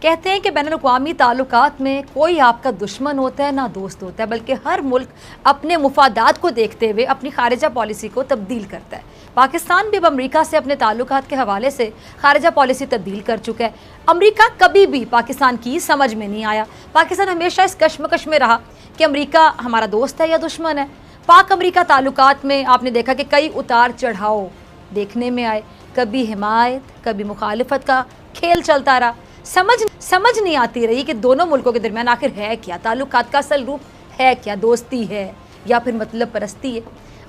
कहते हैं कि बैनुल-अक़वामी ताल्लुकात में कोई आपका दुश्मन होता है ना दोस्त होता है, बल्कि हर मुल्क अपने मुफादात को देखते हुए अपनी खारिजा पॉलिसी को तब्दील करता है। पाकिस्तान भी अब अमरीका से अपने ताल्लुकात के हवाले से खारिजा पॉलिसी तब्दील कर चुका है। अमरीका कभी भी पाकिस्तान की समझ में नहीं आया। पाकिस्तान हमेशा इस कश्मकश में रहा कि अमरीका हमारा दोस्त है या दुश्मन है। पाक अमरीका ताल्लुकात में आपने देखा कि कई उतार चढ़ाव देखने में आए, कभी हिमायत कभी मुखालिफत का खेल चलता रहा। समझ नहीं आती रही कि दोनों मुल्कों के दरमियान आखिर है क्या, ताल्लुकात का असल रूप है क्या, दोस्ती है या फिर मतलब परस्ती है।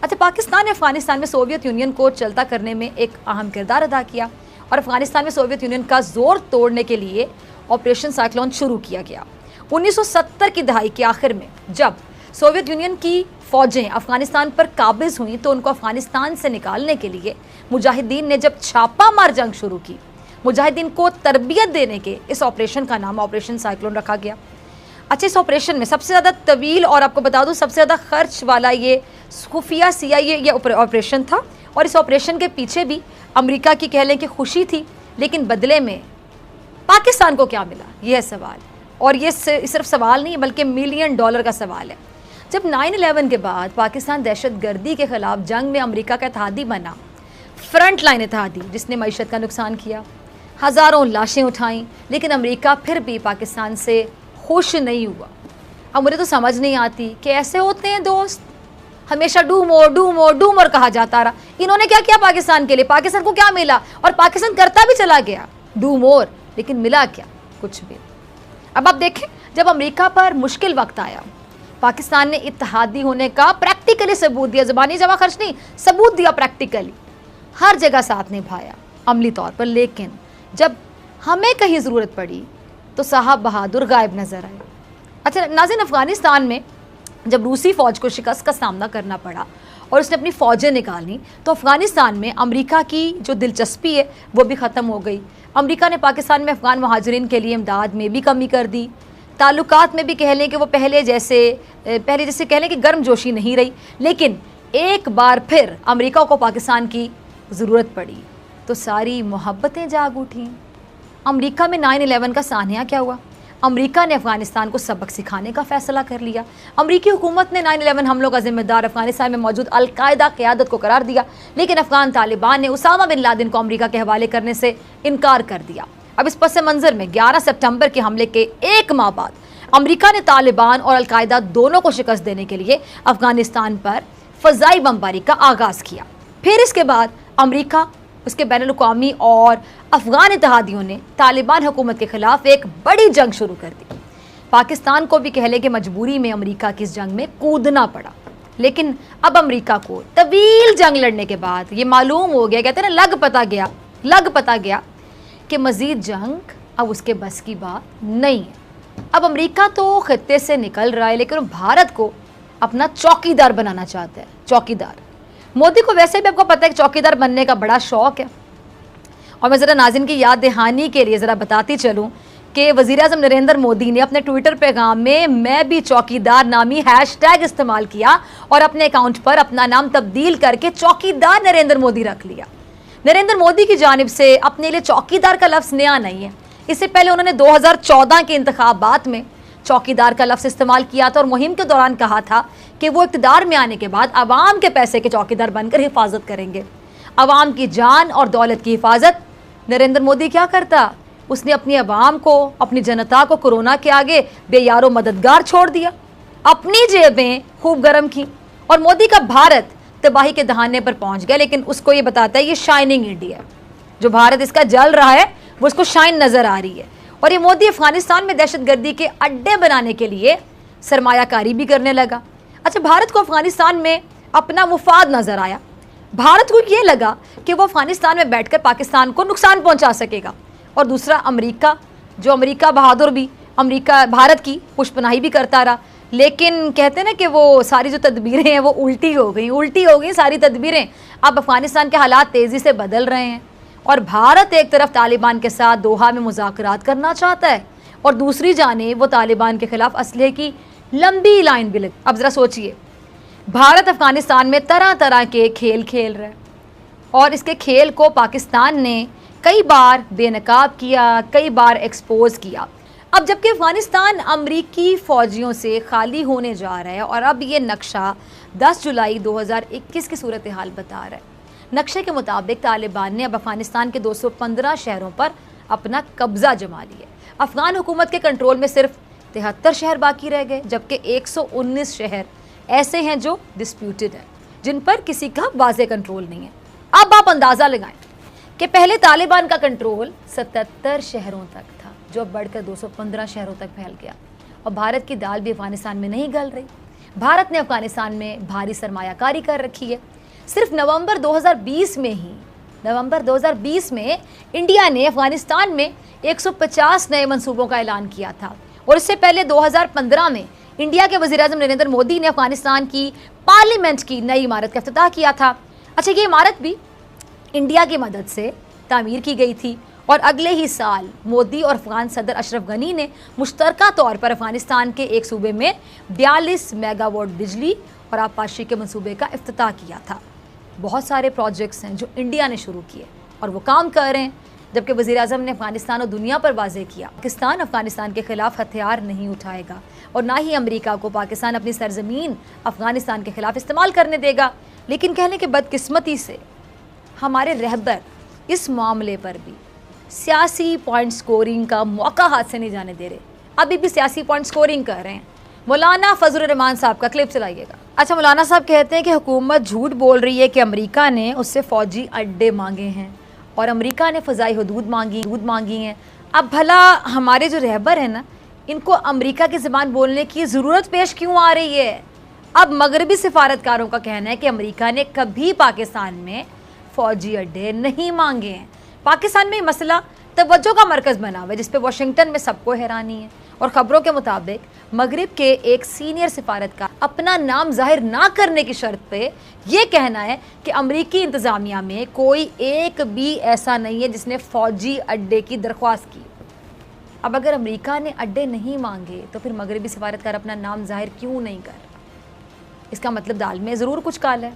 अच्छा, पाकिस्तान ने अफगानिस्तान में सोवियत यूनियन को चलता करने में एक अहम किरदार अदा किया और अफगानिस्तान में सोवियत यूनियन का जोर तोड़ने के लिए ऑपरेशन साइक्लोन शुरू किया गया। 1970 की दहाई के आखिर में जब सोवियत यूनियन की फ़ौजें अफगानिस्तान पर काबिज हुई तो उनको अफगानिस्तान से निकालने के लिए मुजाहिदीन ने जब छापा मार जंग शुरू की, मुजाहिदीन को तरबियत देने के इस ऑपरेशन का नाम ऑपरेशन साइक्लोन रखा गया। अच्छा, इस ऑपरेशन में सबसे ज़्यादा तवील और आपको बता दूं सबसे ज़्यादा खर्च वाला ये खुफिया CIA ये ऑपरेशन था और इस ऑपरेशन के पीछे भी अमेरिका की कह लें कि खुशी थी, लेकिन बदले में पाकिस्तान को क्या मिला, ये है सवाल। और ये सिर्फ सवाल नहीं बल्कि $1 मिलियन का सवाल है। जब 9/11 के बाद पाकिस्तान दहशतगर्दी के ख़िलाफ़ जंग में अमेरिका का इत्तेहादी बना, फ्रंट लाइन इत्तेहादी जिसने मईशत का नुकसान किया, हज़ारों लाशें उठाईं, लेकिन अमेरिका फिर भी पाकिस्तान से खुश नहीं हुआ। अब मुझे तो समझ नहीं आती कि ऐसे होते हैं दोस्त, हमेशा डू मोर कहा जाता रहा। इन्होंने क्या किया पाकिस्तान के लिए, पाकिस्तान को क्या मिला, और पाकिस्तान करता भी चला गया डू मोर, लेकिन मिला क्या, कुछ भी। अब आप देखें, जब अमेरिका पर मुश्किल वक्त आया, पाकिस्तान ने इत्तेहादी होने का प्रैक्टिकली सबूत दिया, ज़बानी जमा खर्च नहीं, सबूत दिया प्रैक्टिकली, हर जगह साथ निभाया अमली तौर पर। लेकिन जब हमें कहीं ज़रूरत पड़ी तो साहब बहादुर गायब नज़र आए। अच्छा नाज़रीन, अफ़गानिस्तान में जब रूसी फ़ौज को शिकस्त का सामना करना पड़ा और उसने अपनी फ़ौजें निकाली तो अफ़गानिस्तान में अमेरिका की जो दिलचस्पी है वो भी ख़त्म हो गई। अमेरिका ने पाकिस्तान में अफ़गान महाजरीन के लिए इमदाद में भी कमी कर दी। ताल्लुकात में भी कह लें कि वो पहले जैसे कह लें कि गर्मजोशी नहीं रही। लेकिन एक बार फिर अमेरिका को पाकिस्तान की ज़रूरत पड़ी तो सारी मोहब्बतें जाग उठीं। अमेरिका में 9/11 का सानिया क्या हुआ, अमेरिका ने अफ़गानिस्तान को सबक सिखाने का फ़ैसला कर लिया। अमेरिकी हुकूमत ने 9/11 हमलों का ज़िम्मेदार अफ़गानिस्तान में मौजूद अल-कायदा क़यादत को करार दिया, लेकिन अफ़गान तालिबान ने उसामा बिन लादेन को अमेरिका के हवाले करने से इनकार कर दिया। अब इस पस मंज़र में 11 सितंबर के हमले के एक माह बाद अमेरिका ने तालिबान और अल-कायदा दोनों को शिकस्त देने के लिए अफ़गानिस्तान पर फ़ज़ाई बमबारी का आगाज़ किया। फिर इसके बाद अमेरिका, उसके बैनुल-अक़वामी और अफ़गान इत्तेहादियों ने तालिबान हुकूमत के ख़िलाफ़ एक बड़ी जंग शुरू कर दी। पाकिस्तान को भी कह लें कि मजबूरी में अमेरिका की इस जंग में कूदना पड़ा। लेकिन अब अमेरिका को तवील जंग लड़ने के बाद ये मालूम हो गया, कहते हैं ना, लग पता गया कि मज़ीद जंग अब उसके बस की बात नहीं है। अब अमेरिका तो खत्ते से निकल रहा है, लेकिन भारत को अपना चौकीदार बनाना चाहता है। चौकीदार मोदी को वैसे भी आपको पता है कि चौकीदार बनने का बड़ा शौक़ है। और मैं ज़रा नाज़रीन की याद दहानी के लिए ज़रा बताती चलूँ कि वज़ीर-ए-आज़म नरेंद्र मोदी ने अपने ट्विटर पैगाम में मैं भी चौकीदार नामी हैशटैग इस्तेमाल किया और अपने अकाउंट पर अपना नाम तब्दील करके चौकीदार नरेंद्र मोदी रख लिया। नरेंद्र मोदी की जानिब से अपने लिए चौकीदार का लफ्ज़ नया नहीं है। इससे पहले उन्होंने 2014 के इंतखाबात में चौकीदार का लफ्ज़ इस्तेमाल किया था और मुहिम के दौरान कहा था कि वो इक़्तिदार में आने के बाद आवाम के पैसे के चौकीदार बनकर हिफाजत करेंगे। आवाम की जान और दौलत की हिफाजत नरेंद्र मोदी क्या करता, उसने अपनी आवाम को, अपनी जनता को कोरोना के आगे बेयारो मददगार छोड़ दिया, अपनी जेबें खूब गर्म की और मोदी का भारत तबाही के दहाने पर पहुंच गया। लेकिन उसको ये बताता है ये शाइनिंग इंडिया, जो भारत इसका जल रहा है वो उसको शाइन नज़र आ रही है। और ये मोदी अफगानिस्तान में दहशतगर्दी के अड्डे बनाने के लिए सरमायाकारी भी करने लगा। अच्छा, भारत को अफगानिस्तान में अपना मुफाद नज़र आया। भारत को ये लगा कि वो अफगानिस्तान में बैठकर पाकिस्तान को नुकसान पहुंचा सकेगा। और दूसरा अमेरिका, जो अमेरिका बहादुर भी अमेरिका भारत की पुष्पनाही भी करता रहा। लेकिन कहते हैं ना कि वो सारी जो तदबीरें हैं वो उल्टी हो गई सारी तदबीरें। अब अफगानिस्तान के हालात तेज़ी से बदल रहे हैं और भारत एक तरफ तालिबान के साथ दोहा में मुज़ाकरात करना चाहता है और दूसरी जानिब वो तालिबान के ख़िलाफ़ असलहे की लंबी लाइन भी लगी। अब ज़रा सोचिए, भारत अफ़गानिस्तान में तरह तरह के खेल खेल रहा है और इसके खेल को पाकिस्तान ने कई बार बेनकाब किया, कई बार एक्सपोज किया। अब जबकि अफगानिस्तान अमरीकी फ़ौजियों से खाली होने जा रहा है और अब ये नक्शा 10 जुलाई 2021 की सूरत हाल बता रहा है। नक्शे के मुताबिक तालिबान ने अब अफगानिस्तान के 215 शहरों पर अपना कब्जा जमा लिया। अफगान हुकूमत के कंट्रोल में सिर्फ 73 शहर बाकी रह गए, जबकि 119 शहर ऐसे हैं जो डिस्प्यूटेड हैं, जिन पर किसी का वाज़ेह कंट्रोल नहीं है। अब आप अंदाज़ा लगाएं कि पहले तालिबान का कंट्रोल 77 शहरों तक था, जो अब बढ़कर 215 शहरों तक फैल गया। और भारत की दाल भी अफगानिस्तान में नहीं गल रही। भारत ने अफगानिस्तान में भारी सरमायाकारी कर रखी है। सिर्फ नवंबर 2020 में इंडिया ने अफगानिस्तान में 150 नए मंसूबों का ऐलान किया था। और इससे पहले 2015 में इंडिया के वज़ीर-ए-आज़म नरेंद्र मोदी ने अफगानिस्तान की पार्लियामेंट की नई इमारत का इफ्तिताह किया था। अच्छा, ये इमारत भी इंडिया की मदद से तामीर की गई थी। और अगले ही साल मोदी और अफगान सदर अशरफ गनी ने मुश्तरका तौर पर अफगानिस्तान के एक सूबे में 42 मेगावाट बिजली और आबपाशी के मंसूबे का इफ्तिताह किया था। बहुत सारे प्रोजेक्ट्स हैं जो इंडिया ने शुरू किए और वो काम कर रहे हैं। जबकि वज़ीर-ए-आज़म ने अफगानिस्तान और दुनिया पर वाज़ेह किया, पाकिस्तान अफगानिस्तान के खिलाफ हथियार नहीं उठाएगा और ना ही अमेरिका को पाकिस्तान अपनी सरजमीन अफगानिस्तान के खिलाफ इस्तेमाल करने देगा। लेकिन कहने के बदकिस्मती से हमारे रहबर इस मामले पर भी सियासी पॉइंट स्कोरिंग का मौका हाथ से नहीं जाने दे रहे। अभी भी सियासी पॉइंट स्कोरिंग कर रहे हैं। मौलाना फजलुर रहमान साहब का क्लिप चलाइएगा। अच्छा, मौलाना साहब कहते हैं कि हुकूमत झूठ बोल रही है कि अमेरिका ने उससे फ़ौजी अड्डे मांगे हैं और अमेरिका ने फ़ज़ाई हदूद मांगी हैं। अब भला हमारे जो रहबर हैं ना, इनको अमेरिका की ज़बान बोलने की ज़रूरत पेश क्यों आ रही है? अब मगरबी सिफारतकारों का कहना है कि अमेरिका ने कभी पाकिस्तान में फ़ौजी अड्डे नहीं मांगे हैं। पाकिस्तान में मसला तवज्जो का मरकज़ बना हुआ है, जिस पे वाशिंगटन में सबको हैरानी है। और ख़बरों के मुताबिक मगरिब के एक सीनियर सिफारतकार अपना नाम जाहिर ना करने की शर्त पे ये कहना है कि अमरीकी इंतज़ामिया में कोई एक भी ऐसा नहीं है जिसने फ़ौजी अड्डे की दरख्वास्त की। अब अगर अमेरिका ने अड्डे नहीं मांगे तो फिर मगरिबी सिफारतकार अपना नाम जाहिर क्यों नहीं कर? इसका मतलब दाल में ज़रूर कुछ काला है।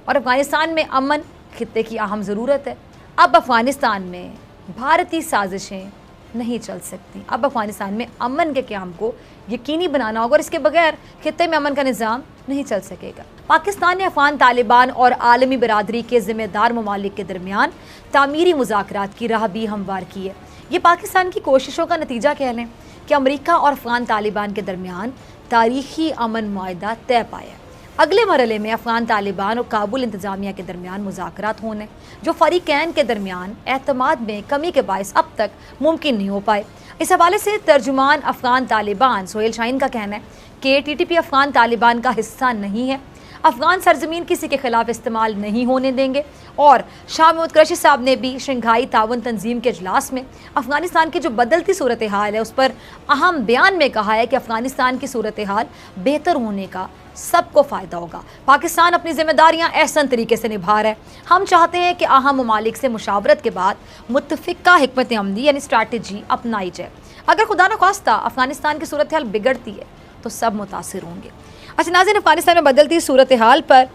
और अफ़गानिस्तान में अमन खित्ते की अहम ज़रूरत है। अब अफ़गानिस्तान में भारतीय साजिशें नहीं चल सकती। अब अफ़गानिस्तान में अमन के क़याम को यकीनी बनाना होगा और इसके बगैर खित्ते में अमन का निज़ाम नहीं चल सकेगा। पाकिस्तान ने अफ़गान तालिबान और आलमी बरादरी के ज़िम्मेदार ममालिक के दरमियान तामीरी मुज़ाकरात की राह भी हमवार की है। ये पाकिस्तान की कोशिशों का नतीजा कह लें कि अमेरिका और अफ़गान तालिबान के दरमियान तारीख़ी अमन मुआहदा तय पाया। अगले मरहले में अफ़गान तालिबान और काबुल इंतज़ामिया के दरमियान मुज़ाकरात होने, जो फ़रीक़ैन के दरमियान एतमाद में कमी के बायस अब तक मुमकिन नहीं हो पाए। इस हवाले से तर्जुमान अफ़गान तालिबान सोहेल शाहीन का कहना है कि TTP अफ़गान तालिबान का हिस्सा नहीं है, अफ़गान सरजमीन किसी के खिलाफ इस्तेमाल नहीं होने देंगे। और शाह महमूद कुरैशी साहब ने भी शंघाई ताउन तंजीम के इजलास में अफ़गानिस्तान की जो बदलती सूरत हाल है उस पर अहम बयान में कहा है कि अफ़गानिस्तान की सूरत हाल बेहतर होने का सबको फ़ायदा होगा। पाकिस्तान अपनी जिम्मेदारियां एहसन तरीके से निभा रहा है। हम चाहते हैं कि अहम ममालिक से मुशावरत के बाद मुत्तफ़िका हिकमत अमली यानी स्ट्रैटेजी अपनाई जाए। अगर खुदा न खास्ता अफ़गानिस्तान की सूरत हाल बिगड़ती है तो सब मुतासिर होंगे। अच्छा नाज़रीन, अफ़गानिस्तान में बदलती सूरत हाल पर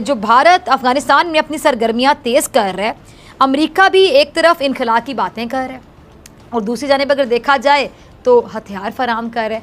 जो भारत अफ़गानिस्तान में अपनी सरगर्मियाँ तेज़ कर रहा है, अमेरिका भी एक तरफ इनखला की बातें कर रहा है और दूसरी जानिब अगर देखा जाए तो हथियार फराम कर रहा है।